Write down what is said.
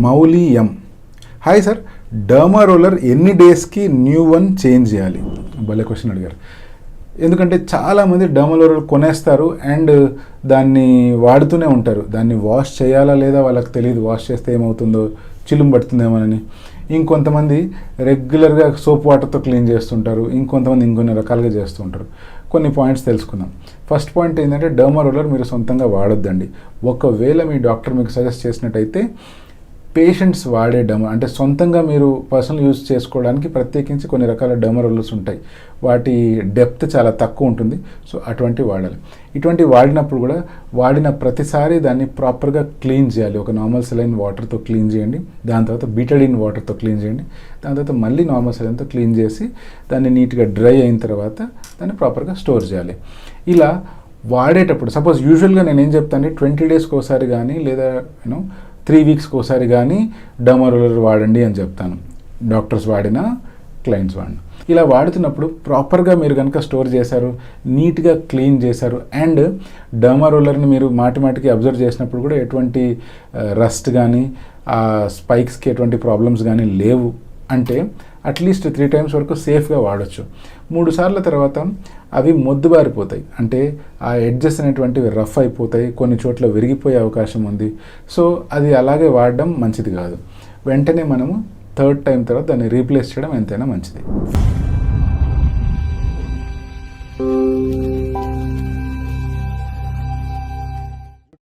మౌలి ఎం. Hi sir, derma roller ఎన్ని డేస్కి new one change చేయాలి? భలే క్వశ్చన్ అడిగారు. ఎందుకంటే చాలామంది డర్మా రోలర్ కొనేస్తారు అండ్ దాన్ని వాడుతూనే ఉంటారు. దాన్ని వాష్ చేయాలా లేదా వాళ్ళకి తెలియదు. వాష్ చేస్తే ఏమవుతుందో, చిలుము పడుతుందేమోనని. ఇంకొంతమంది రెగ్యులర్గా సోప్ వాటర్తో క్లీన్ చేస్తుంటారు. ఇంకొంతమంది ఇంకొన్ని రకాలుగా చేస్తూ ఉంటారు. కొన్ని పాయింట్స్ తెలుసుకుందాం. ఫస్ట్ పాయింట్ ఏంటంటే, డర్మా రోలర్ మీరు సొంతంగా వాడొద్దండి. ఒకవేళ మీ డాక్టర్ మీకు సజెస్ట్ చేసినట్టయితే పేషెంట్స్ వాడే అంటే సొంతంగా మీరు పర్సనల్ యూజ్ చేసుకోవడానికి ప్రత్యేకించి కొన్ని రకాల డర్మా రోలర్స్ ఉంటాయి. వాటి డెప్త్ చాలా తక్కువ ఉంటుంది. సో అటువంటివి వాడాలి. ఇటువంటి వాడినప్పుడు కూడా వాడిన ప్రతిసారి దాన్ని ప్రాపర్గా క్లీన్ చేయాలి. ఒక నార్మల్ సెలైన్ వాటర్తో క్లీన్ చేయండి, దాని తర్వాత బీటడిన్ వాటర్తో క్లీన్ చేయండి, దాని తర్వాత మళ్ళీ నార్మల్ సెలైన్తో క్లీన్ చేసి దాన్ని నీట్గా డ్రై అయిన తర్వాత దాన్ని ప్రాపర్గా స్టోర్ చేయాలి. ఇలా వాడేటప్పుడు సపోజ్ యూజువల్గా నేను ఏం చెప్తాను, 20 డేస్కి ఒకసారి కానీ లేదా 3 వీక్స్కి ఒకసారి కానీ డర్మా రోలర్ వాడండి అని చెప్తాను. డాక్టర్స్ వాడినా, క్లయింట్స్ వాడినా. ఇలా వాడుతున్నప్పుడు ప్రాపర్గా మీరు కనుక స్టోర్ చేశారు, నీట్గా క్లీన్ చేశారు అండ్ డర్మా రోలర్ని మీరు మాటిమాటికి అబ్జర్వ్ చేసినప్పుడు కూడా ఎటువంటి రస్ట్ కానీ స్పైక్స్కి ఎటువంటి ప్రాబ్లమ్స్ కానీ లేవు అంటే అట్లీస్ట్ 3 టైమ్స్ వరకు సేఫ్గా వాడచ్చు. 3 సార్ల తర్వాత అవి మొద్దుబారిపోతాయి. అంటే ఆ ఎడ్జెస్ అనేటువంటివి రఫ్ అయిపోతాయి, కొన్ని చోట్ల విరిగిపోయే అవకాశం ఉంది. సో అది అలాగే వాడడం మంచిది కాదు. వెంటనే మనము 3rd టైం తర్వాత దాన్ని రీప్లేస్ చేయడం ఎంతైనా మంచిది.